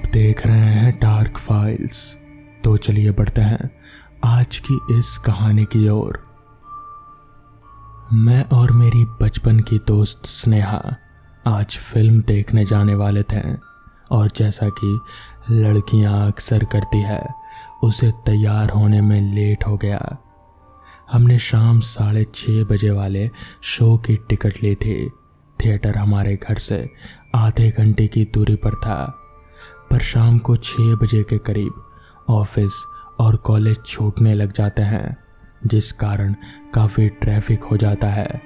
आप देख रहे हैं डार्क फाइल्स। तो चलिए बढ़ते हैं आज की इस कहानी की ओर। मैं और मेरी बचपन की दोस्त स्नेहा आज फिल्म देखने जाने वाले थे और जैसा कि लड़कियां अक्सर करती है उसे तैयार होने में लेट हो गया। हमने शाम 6:30 बजे वाले शो की टिकट ली थी। थिएटर हमारे घर से आधे घंटे की दूरी पर था, पर शाम को 6 बजे के करीब ऑफिस और कॉलेज छूटने लग जाते हैं, जिस कारण काफ़ी ट्रैफिक हो जाता है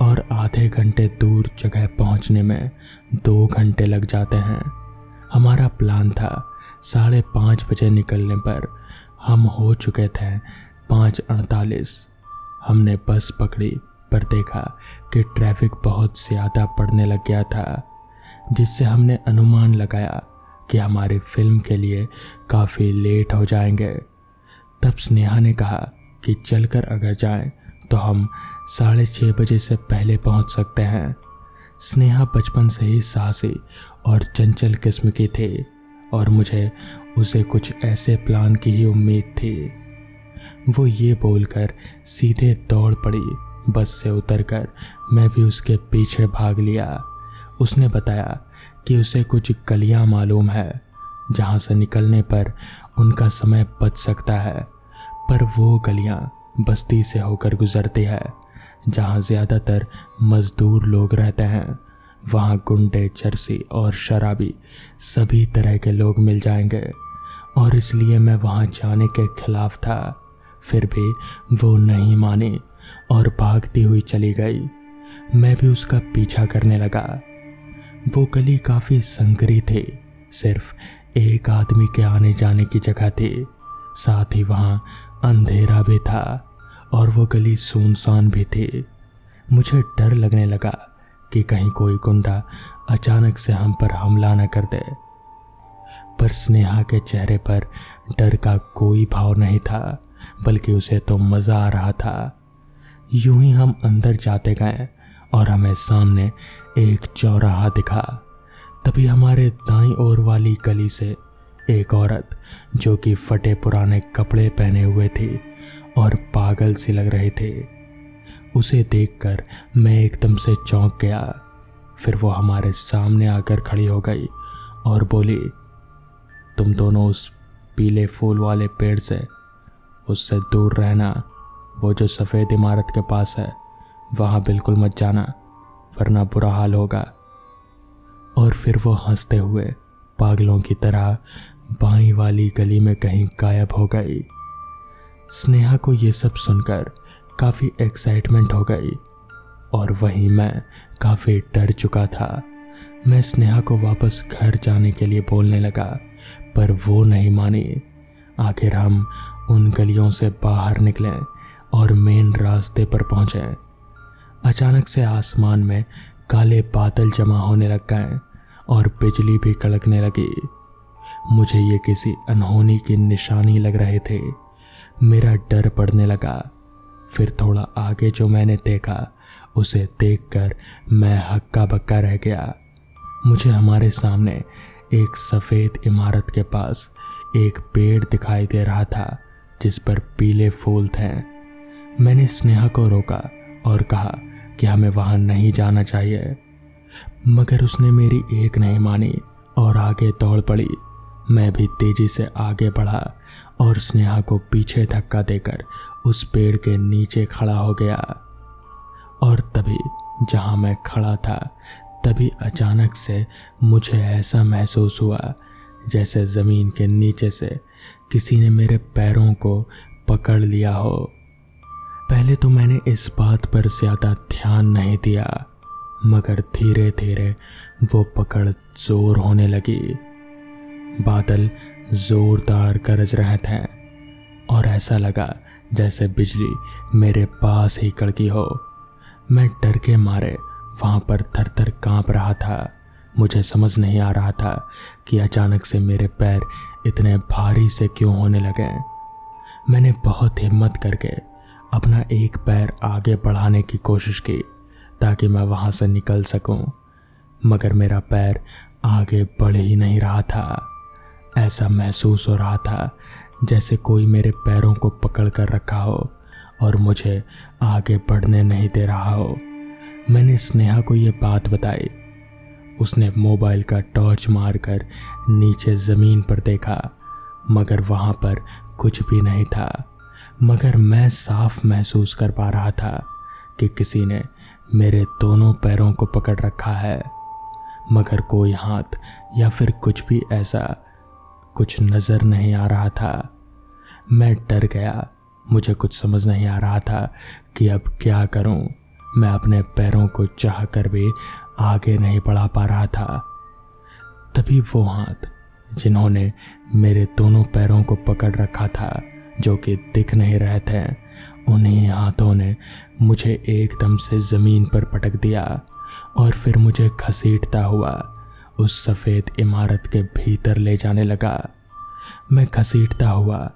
और आधे घंटे दूर जगह पहुंचने में 2 घंटे लग जाते हैं। हमारा प्लान था 5:30 बजे निकलने पर हम हो चुके थे 5:48। हमने बस पकड़ी पर देखा कि ट्रैफिक बहुत ज़्यादा पड़ने लग गया था, जिससे हमने अनुमान लगाया कि हमारी फिल्म के लिए काफ़ी लेट हो जाएंगे। तब स्नेहा ने कहा कि चलकर अगर जाएं तो हम 6:30 बजे से पहले पहुंच सकते हैं। स्नेहा बचपन से ही साहसी और चंचल किस्म की थी और मुझे उसे कुछ ऐसे प्लान की ही उम्मीद थी। वो ये बोलकर सीधे दौड़ पड़ी। बस से उतरकर मैं भी उसके पीछे भाग लिया। उसने बताया कि उसे कुछ गलियां मालूम है जहां से निकलने पर उनका समय बच सकता है, पर वो गलियां बस्ती से होकर गुजरती है जहां ज़्यादातर मजदूर लोग रहते हैं। वहां गुंडे, चरसी और शराबी सभी तरह के लोग मिल जाएंगे और इसलिए मैं वहां जाने के खिलाफ था। फिर भी वो नहीं मानी और भागती हुई चली गई। मैं भी उसका पीछा करने लगा। वो गली काफ़ी संकरी थी, सिर्फ एक आदमी के आने जाने की जगह थी। साथ ही वहाँ अंधेरा भी था और वो गली सुनसान भी थी। मुझे डर लगने लगा कि कहीं कोई गुंडा अचानक से हम पर हमला न कर दे, पर स्नेहा के चेहरे पर डर का कोई भाव नहीं था, बल्कि उसे तो मज़ा आ रहा था। यूं ही हम अंदर जाते गए और हमें सामने एक चौराहा दिखा। तभी हमारे दाईं ओर वाली गली से एक औरत, जो कि फटे पुराने कपड़े पहने हुए थी और पागल सी लग रही थी, उसे देखकर मैं एकदम से चौंक गया। फिर वो हमारे सामने आकर खड़ी हो गई और बोली, तुम दोनों उस पीले फूल वाले पेड़ से उससे दूर रहना। वो जो सफ़ेद इमारत के पास है वहाँ बिल्कुल मत जाना, वरना बुरा हाल होगा। और फिर वो हंसते हुए पागलों की तरह बाईं वाली गली में कहीं गायब हो गई। स्नेहा को ये सब सुनकर काफ़ी एक्साइटमेंट हो गई और वहीं मैं काफ़ी डर चुका था। मैं स्नेहा को वापस घर जाने के लिए बोलने लगा, पर वो नहीं मानी। आखिर हम उन गलियों से बाहर निकले और मेन रास्ते पर पहुंचे। अचानक से आसमान में काले बादल जमा होने लग गए और बिजली भी कड़कने लगी। मुझे ये किसी अनहोनी की निशानी लग रहे थे। मेरा डर बढ़ने लगा। फिर थोड़ा आगे जो मैंने देखा उसे देखकर मैं हक्का बक्का रह गया। मुझे हमारे सामने एक सफ़ेद इमारत के पास एक पेड़ दिखाई दे रहा था जिस पर पीले फूल थे। मैंने स्नेहा को रोका और कहा कि हमें वहां नहीं जाना चाहिए, मगर उसने मेरी एक नहीं मानी और आगे दौड़ पड़ी। मैं भी तेजी से आगे बढ़ा और स्नेहा को पीछे धक्का देकर उस पेड़ के नीचे खड़ा हो गया। और तभी जहां मैं खड़ा था तभी अचानक से मुझे ऐसा महसूस हुआ जैसे ज़मीन के नीचे से किसी ने मेरे पैरों को पकड़ लिया हो। पहले तो मैंने इस बात पर ज़्यादा ध्यान नहीं दिया, मगर धीरे धीरे वो पकड़ जोर होने लगी। बादल जोरदार गरज रहे थे और ऐसा लगा जैसे बिजली मेरे पास ही कड़की हो। मैं डर के मारे वहाँ पर थर थर काँप रहा था। मुझे समझ नहीं आ रहा था कि अचानक से मेरे पैर इतने भारी से क्यों होने लगे। मैंने बहुत हिम्मत करके अपना एक पैर आगे बढ़ाने की कोशिश की ताकि मैं वहाँ से निकल सकूं, मगर मेरा पैर आगे बढ़ ही नहीं रहा था। ऐसा महसूस हो रहा था जैसे कोई मेरे पैरों को पकड़ कर रखा हो और मुझे आगे बढ़ने नहीं दे रहा हो। मैंने स्नेहा को ये बात बताई। उसने मोबाइल का टॉर्च मारकर नीचे ज़मीन पर देखा, मगर वहाँ पर कुछ भी नहीं था। मगर मैं साफ महसूस कर पा रहा था कि किसी ने मेरे दोनों पैरों को पकड़ रखा है, मगर कोई हाथ या फिर कुछ भी ऐसा कुछ नज़र नहीं आ रहा था। मैं डर गया। मुझे कुछ समझ नहीं आ रहा था कि अब क्या करूं। मैं अपने पैरों को चाह कर भी आगे नहीं बढ़ा पा रहा था। तभी वो हाथ जिन्होंने मेरे दोनों पैरों को पकड़ रखा था, जो कि दिख नहीं रहे थे, उन्हीं हाथों ने मुझे एकदम से ज़मीन पर पटक दिया और फिर मुझे घसीटता हुआ उस सफ़ेद इमारत के भीतर ले जाने लगा। मैं घसीटता हुआ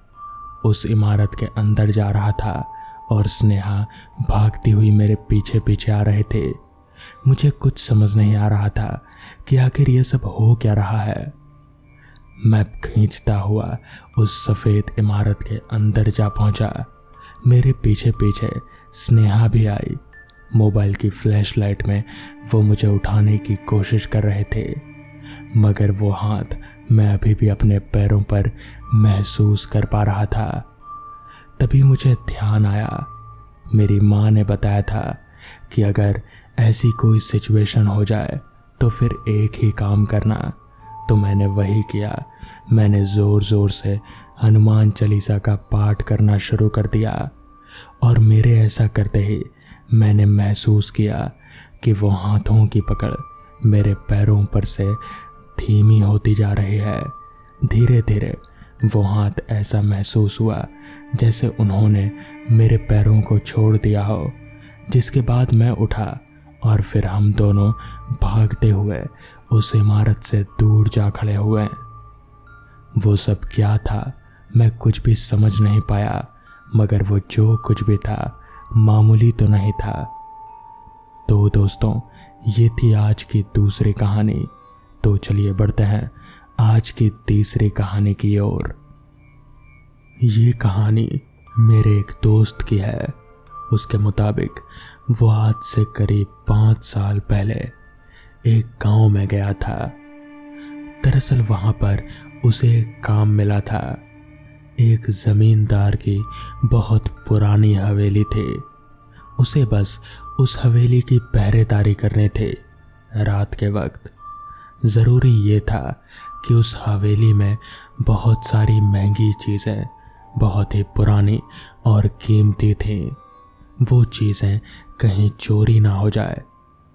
उस इमारत के अंदर जा रहा था और स्नेहा भागती हुई मेरे पीछे पीछे आ रहे थे। मुझे कुछ समझ नहीं आ रहा था कि आखिर ये सब हो क्या रहा है। मैं खींचता हुआ उस सफ़ेद इमारत के अंदर जा पहुंचा। मेरे पीछे पीछे स्नेहा भी आई। मोबाइल की फ्लैशलाइट में वो मुझे उठाने की कोशिश कर रहे थे, मगर वो हाथ मैं अभी भी अपने पैरों पर महसूस कर पा रहा था। तभी मुझे ध्यान आया, मेरी माँ ने बताया था कि अगर ऐसी कोई सिचुएशन हो जाए तो फिर एक ही काम करना। तो मैंने वही किया। मैंने ज़ोर ज़ोर से हनुमान चालीसा का पाठ करना शुरू कर दिया और मेरे ऐसा करते ही मैंने महसूस किया कि वो हाथों की पकड़ मेरे पैरों पर से धीमी होती जा रही है। धीरे धीरे वो हाथ ऐसा महसूस हुआ जैसे उन्होंने मेरे पैरों को छोड़ दिया हो, जिसके बाद मैं उठा और फिर हम दोनों भागते हुए उस इमारत से दूर जा खड़े हुए। वो सब क्या था मैं कुछ भी समझ नहीं पाया, मगर वो जो कुछ भी था मामूली तो नहीं था। तो दोस्तों, ये थी आज की दूसरी कहानी। तो चलिए बढ़ते हैं आज की तीसरी कहानी की ओर। ये कहानी मेरे एक दोस्त की है। उसके मुताबिक वो आज से करीब 5 साल पहले एक गांव में गया था। दरअसल वहां पर उसे एक काम मिला था। एक जमींदार की बहुत पुरानी हवेली थी। उसे बस उस हवेली की पहरेदारी करने थे रात के वक्त। ज़रूरी ये था कि उस हवेली में बहुत सारी महंगी चीज़ें बहुत ही पुरानी और कीमती थीं। वो चीज़ें कहीं चोरी ना हो जाए,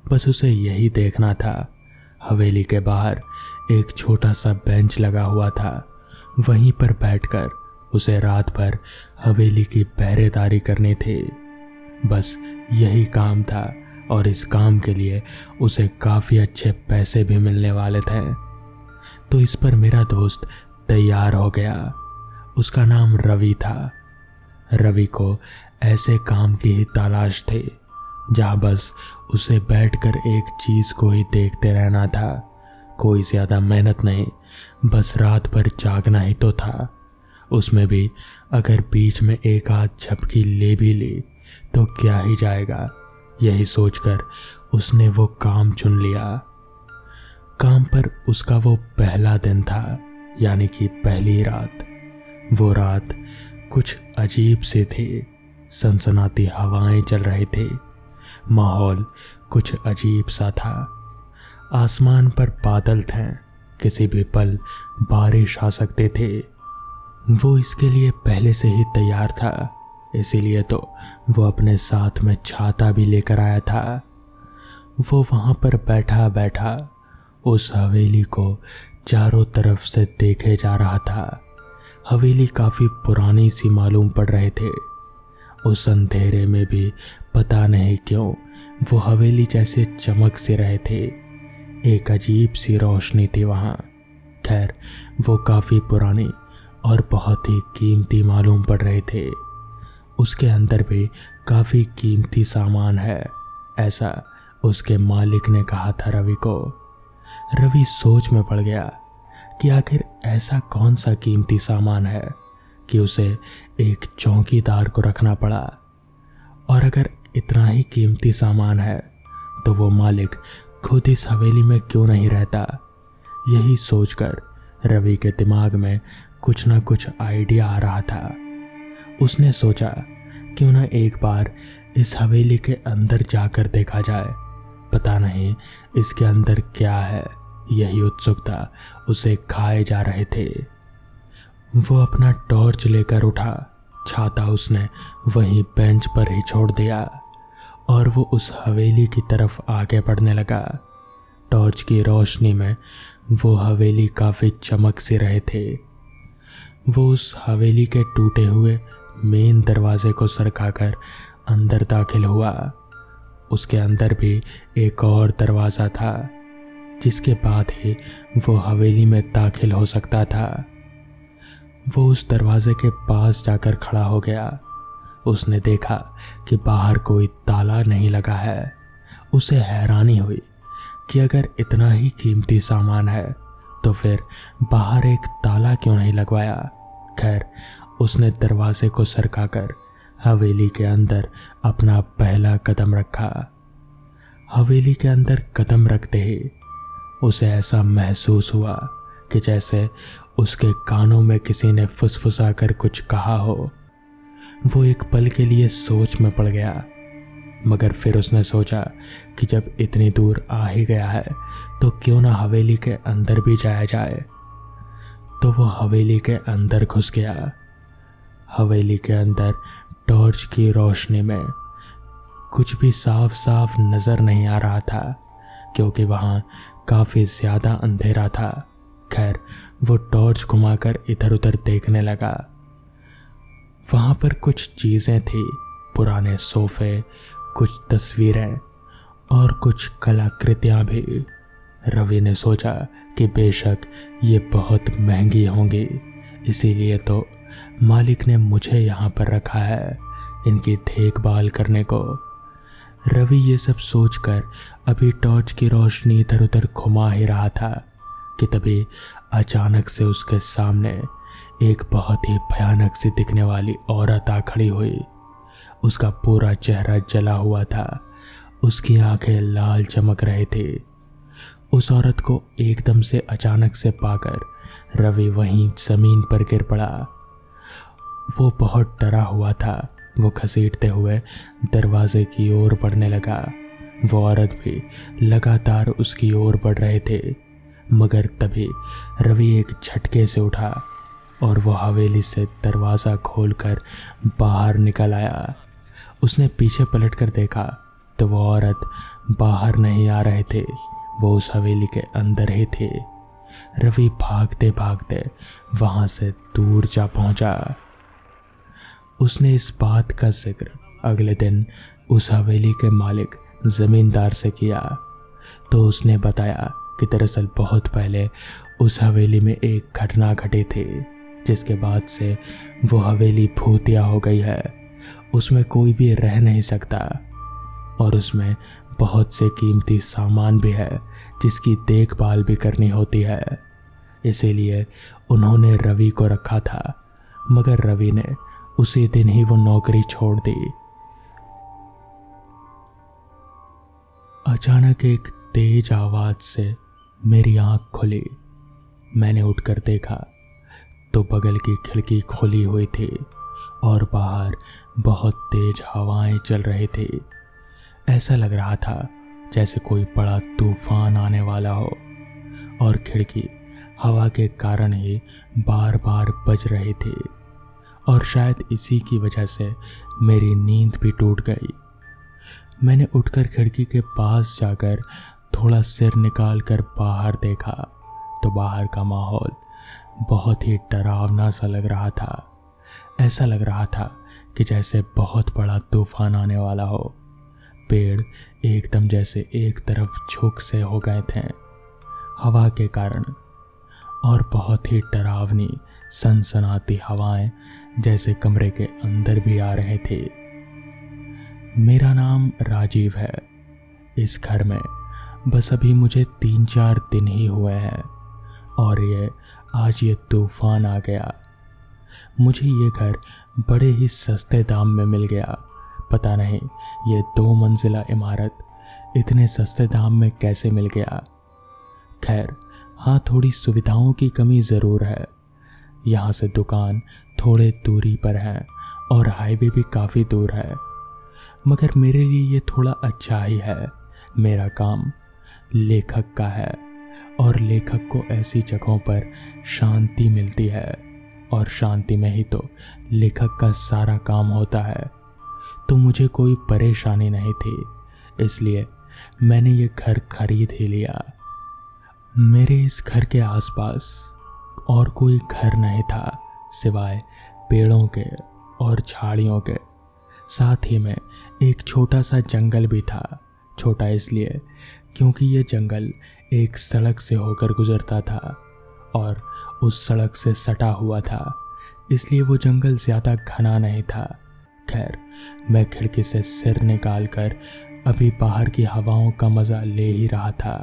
बस उसे यही देखना था। हवेली के बाहर एक छोटा सा बेंच लगा हुआ था। वहीं पर बैठकर उसे रात भर हवेली की पहरेदारी करनी थी। बस यही काम था और इस काम के लिए उसे काफ़ी अच्छे पैसे भी मिलने वाले थे। तो इस पर मेरा दोस्त तैयार हो गया। उसका नाम रवि था। रवि को ऐसे काम की ही तलाश थी जहाँ बस उसे बैठकर एक चीज़ को ही देखते रहना था। कोई ज़्यादा मेहनत नहीं, बस रात भर जागना ही तो था। उसमें भी अगर बीच में एक आध झपकी ले भी ली तो क्या ही जाएगा। यही सोचकर उसने वो काम चुन लिया। काम पर उसका वो पहला दिन था, यानी कि पहली रात। वो रात कुछ अजीब सी थी। सनसनाती हवाएं चल रही थी। माहौल कुछ अजीब सा था। आसमान पर बादल थे, किसी भी पल बारिश आ सकते थे। वो इसके लिए पहले से ही तैयार था, इसीलिए तो वो अपने साथ में छाता भी लेकर आया था। वो वहाँ पर बैठा बैठा उस हवेली को चारों तरफ से देखे जा रहा था। हवेली काफ़ी पुरानी सी मालूम पड़ रहे थे। उस अंधेरे में भी पता नहीं क्यों वो हवेली जैसे चमक से रहे थे। एक अजीब सी रोशनी थी वहाँ। खैर, वो काफ़ी पुरानी और बहुत ही कीमती मालूम पड़ रहे थे। उसके अंदर भी काफ़ी कीमती सामान है, ऐसा उसके मालिक ने कहा था रवि को। रवि सोच में पड़ गया कि आखिर ऐसा कौन सा कीमती सामान है कि उसे एक चौकीदार को रखना पड़ा। और अगर इतना ही कीमती सामान है तो वो मालिक खुद इस हवेली में क्यों नहीं रहता। यही सोचकर रवि के दिमाग में कुछ ना कुछ आइडिया आ रहा था। उसने सोचा क्यों ना एक बार इस हवेली के अंदर जाकर देखा जाए, पता नहीं इसके अंदर क्या है। यही उत्सुकता उसे खाए जा रहे थे। वो अपना टॉर्च लेकर उठा। छाता उसने वहीं बेंच पर ही छोड़ दिया और वो उस हवेली की तरफ आगे बढ़ने लगा। टॉर्च की रोशनी में वो हवेली काफी चमक सी रहे थे। वो उस हवेली के टूटे हुए मेन दरवाजे को सरकाकर अंदर दाखिल हुआ। उसके अंदर भी एक और दरवाज़ा था जिसके बाद ही वो हवेली में दाखिल हो सकता था। वो उस दरवाजे के पास जाकर खड़ा हो गया। उसने देखा कि बाहर कोई ताला नहीं लगा है। उसे हैरानी हुई कि अगर इतना ही कीमती सामान है तो फिर बाहर एक ताला क्यों नहीं लगवाया। खैर, उसने दरवाजे को सरकाकर हवेली के अंदर अपना पहला कदम रखा। हवेली के अंदर कदम रखते ही उसे ऐसा महसूस हुआ कि जैसे उसके कानों में किसी ने फुसफुसा कर कुछ कहा हो। वो एक पल के लिए सोच में पड़ गया, मगर फिर उसने सोचा कि जब इतनी दूर आ ही गया है तो क्यों ना हवेली के अंदर भी जाया जाए। तो वो हवेली के अंदर घुस गया। हवेली के अंदर टॉर्च की रोशनी में कुछ भी साफ साफ नजर नहीं आ रहा था क्योंकि वहां काफी ज्यादा अंधेरा था। खैर, वो टॉर्च घुमाकर इधर उधर देखने लगा। वहां पर कुछ चीजें थी, पुराने सोफे, कुछ तस्वीरें और कुछ कलाकृतियां भी। रवि ने सोचा कि बेशक ये बहुत महंगी होंगी, इसीलिए तो मालिक ने मुझे यहाँ पर रखा है इनकी देखभाल करने को। रवि ये सब सोचकर अभी टॉर्च की रोशनी इधर उधर घुमा ही रहा था कि तभी अचानक से उसके सामने एक बहुत ही भयानक सी दिखने वाली औरत आ खड़ी हुई। उसका पूरा चेहरा जला हुआ था, उसकी आंखें लाल चमक रहे थे। उस औरत को एकदम से अचानक से पाकर रवि वहीं जमीन पर गिर पड़ा। वो बहुत डरा हुआ था। वो घसीटते हुए दरवाजे की ओर बढ़ने लगा। वो औरत भी लगातार उसकी ओर बढ़ रहे थे, मगर तभी रवि एक झटके से उठा और वो हवेली से दरवाज़ा खोलकर बाहर निकल आया। उसने पीछे पलटकर देखा तो वो औरत बाहर नहीं आ रहे थे, वो उस हवेली के अंदर ही थे। रवि भागते भागते वहां से दूर जा पहुंचा। उसने इस बात का जिक्र अगले दिन उस हवेली के मालिक जमींदार से किया तो उसने बताया कि दरअसल बहुत पहले उस हवेली में एक घटना घटी थी जिसके बाद से वो हवेली भूतिया हो गई है। उसमें कोई भी रह नहीं सकता और उसमें बहुत से कीमती सामान भी है जिसकी देखभाल भी करनी होती है। इसीलिए उन्होंने रवि को रखा था, मगर रवि ने उसी दिन ही वो नौकरी छोड़ दी। अचानक एक तेज आवाज से मेरी आंख खुली। मैंने उठकर देखा तो बगल की खिड़की खुली हुई थी और बाहर बहुत तेज हवाएं चल रही थी। ऐसा लग रहा था जैसे कोई बड़ा तूफान आने वाला हो और खिड़की हवा के कारण ही बार बार बज रही थी और शायद इसी की वजह से मेरी नींद भी टूट गई। मैंने उठकर खिड़की के पास जाकर थोड़ा सिर निकाल कर बाहर देखा तो बाहर का माहौल बहुत ही डरावना सा लग रहा था। ऐसा लग रहा था कि जैसे बहुत बड़ा तूफान आने वाला हो। पेड़ एकदम जैसे एक तरफ झुक से हो गए थे हवा के कारण और बहुत ही डरावनी सनसनाती हवाएं जैसे कमरे के अंदर भी आ रहे थे। मेरा नाम राजीव है। इस घर में बस अभी मुझे 3-4 दिन ही हुए हैं और ये आज ये तूफान आ गया। मुझे ये घर बड़े ही सस्ते दाम में मिल गया। पता नहीं ये 2 मंजिला इमारत इतने सस्ते दाम में कैसे मिल गया। खैर हाँ, थोड़ी सुविधाओं की कमी ज़रूर है। यहाँ से दुकान थोड़े दूरी पर है और हाईवे भी काफ़ी दूर है, मगर मेरे लिए ये थोड़ा अच्छा ही है। मेरा काम लेखक का है और लेखक को ऐसी जगहों पर शांति मिलती है और शांति में ही तो लेखक का सारा काम होता है। तो मुझे कोई परेशानी नहीं थी, इसलिए मैंने ये घर खरीद ही लिया। मेरे इस घर के आसपास और कोई घर नहीं था सिवाय पेड़ों के और झाड़ियों के। साथ ही में एक छोटा सा जंगल भी था। छोटा इसलिए क्योंकि ये जंगल एक सड़क से होकर गुजरता था और उस सड़क से सटा हुआ था, इसलिए वो जंगल ज़्यादा घना नहीं था। खैर मैं खिड़की से सिर निकाल कर अभी बाहर की हवाओं का मज़ा ले ही रहा था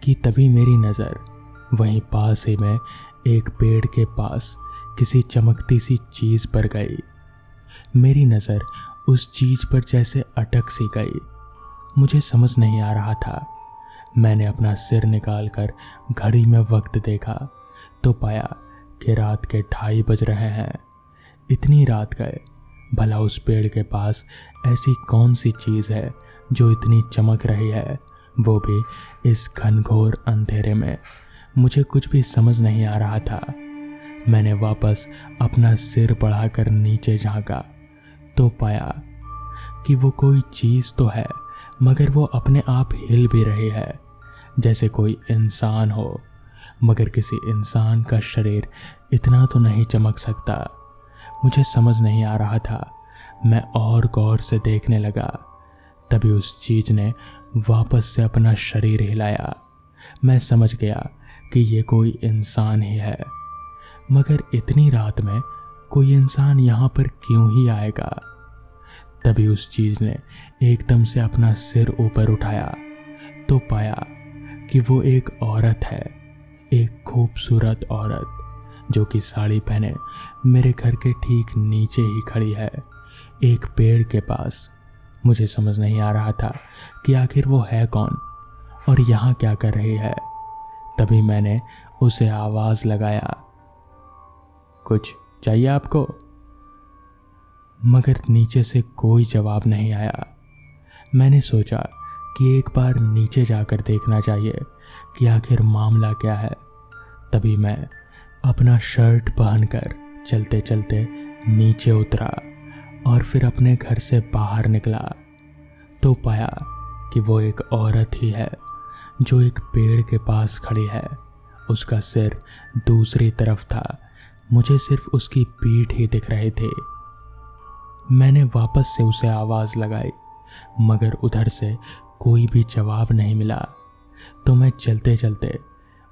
कि तभी मेरी नज़र वहीं पास ही में एक पेड़ के पास किसी चमकती सी चीज़ पर गई। मेरी नज़र उस चीज़ पर जैसे अटक सी गई। मुझे समझ नहीं आ रहा था। मैंने अपना सिर निकाल कर घड़ी में वक्त देखा तो पाया कि रात के 2:30 बज रहे हैं। इतनी रात गए, भला उस पेड़ के पास ऐसी कौन सी चीज़ है जो इतनी चमक रही है, वो भी इस घनघोर अंधेरे में। मुझे कुछ भी समझ नहीं आ रहा था। मैंने वापस अपना सिर बढ़ाकर नीचे झांका तो पाया कि वो कोई चीज़ तो है, मगर वो अपने आप हिल भी रही है जैसे कोई इंसान हो। मगर किसी इंसान का शरीर इतना तो नहीं चमक सकता। मुझे समझ नहीं आ रहा था। मैं और गौर से देखने लगा, तभी उस चीज़ ने वापस से अपना शरीर हिलाया। मैं समझ गया कि ये कोई इंसान ही है, मगर इतनी रात में कोई इंसान यहाँ पर क्यों ही आएगा। तभी उस चीज़ ने एकदम से अपना सिर ऊपर उठाया तो पाया कि वो एक औरत है, एक खूबसूरत औरत जो कि साड़ी पहने मेरे घर के ठीक नीचे ही खड़ी है, एक पेड़ के पास। मुझे समझ नहीं आ रहा था कि आखिर वो है कौन और यहाँ क्या कर रही है। तभी मैंने उसे आवाज़ लगाया, कुछ चाहिए आपको? मगर नीचे से कोई जवाब नहीं आया। मैंने सोचा कि एक बार नीचे जाकर देखना चाहिए कि आखिर मामला क्या है। तभी मैं अपना शर्ट पहनकर चलते चलते नीचे उतरा और फिर अपने घर से बाहर निकला तो पाया कि वो एक औरत ही है जो एक पेड़ के पास खड़ी है। उसका सिर दूसरी तरफ था, मुझे सिर्फ उसकी पीठ ही दिख रही थी। मैंने वापस से उसे आवाज़ लगाई, मगर उधर से कोई भी जवाब नहीं मिला। तो मैं चलते चलते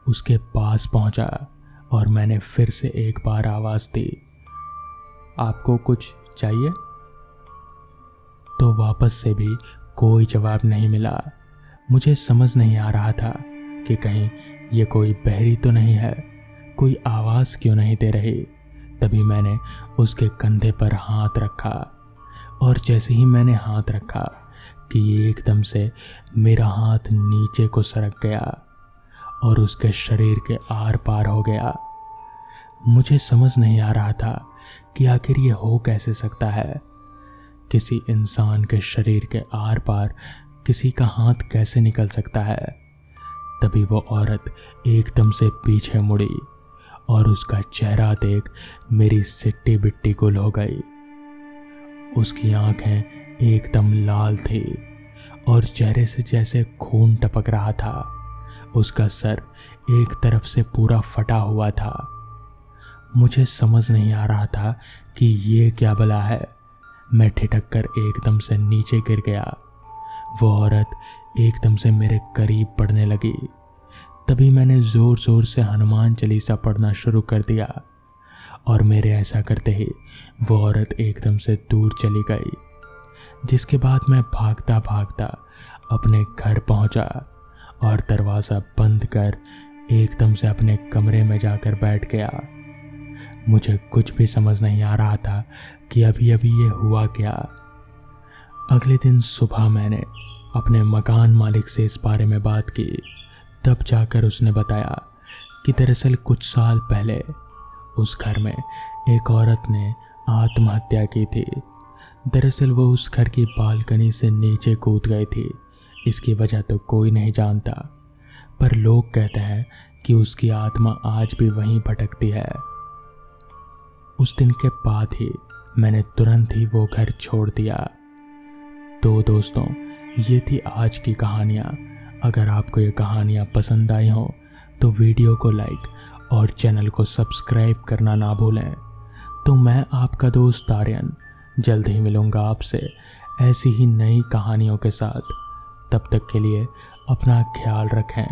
उसके पास पहुंचा और मैंने फिर से एक बार आवाज़ दी, आपको कुछ चाहिए? तो वापस से भी कोई जवाब नहीं मिला। मुझे समझ नहीं आ रहा था कि कहीं ये कोई बहरी तो नहीं है, कोई आवाज़ क्यों नहीं दे रही। तभी मैंने उसके कंधे पर हाथ रखा और जैसे ही मैंने हाथ रखा कि एकदम से मेरा हाथ नीचे को सरक गया और उसके शरीर के आर पार हो गया। मुझे समझ नहीं आ रहा था कि आखिर ये हो कैसे सकता है। किसी इंसान के शरीर के आर पार किसी का हाथ कैसे निकल सकता है। तभी वो औरत एकदम से पीछे मुड़ी और उसका चेहरा देख मेरी सिट्टी बिट्टी गुल हो गई। उसकी आंखें एकदम लाल थी और चेहरे से जैसे खून टपक रहा था। उसका सर एक तरफ से पूरा फटा हुआ था। मुझे समझ नहीं आ रहा था कि ये क्या भला है। मैं ठिठक कर एकदम से नीचे गिर गया। वो औरत एकदम से मेरे करीब पड़ने लगी। तभी मैंने ज़ोर ज़ोर से हनुमान चालीसा पढ़ना शुरू कर दिया और मेरे ऐसा करते ही वो औरत एकदम से दूर चली गई। जिसके बाद मैं भागता भागता अपने घर पहुंचा और दरवाज़ा बंद कर एकदम से अपने कमरे में जाकर बैठ गया। मुझे कुछ भी समझ नहीं आ रहा था कि अभी अभी ये हुआ क्या। अगले दिन सुबह मैंने अपने मकान मालिक से इस बारे में बात की। तब जाकर उसने बताया कि दरअसल कुछ साल पहले उस घर में एक औरत ने आत्महत्या की थी। दरअसल वो उस घर की बालकनी से नीचे कूद गई थी। इसकी वजह तो कोई नहीं जानता, पर लोग कहते हैं कि उसकी आत्मा आज भी वहीं भटकती है। उस दिन के बाद ही मैंने तुरंत ही वो घर छोड़ दिया। तो दोस्तों, ये थी आज की कहानियाँ। अगर आपको ये कहानियाँ पसंद आई हो तो वीडियो को लाइक और चैनल को सब्सक्राइब करना ना भूलें। तो मैं आपका दोस्त आर्यन जल्द ही मिलूँगा आपसे ऐसी ही नई कहानियों के साथ। तब तक के लिए अपना ख्याल रखें।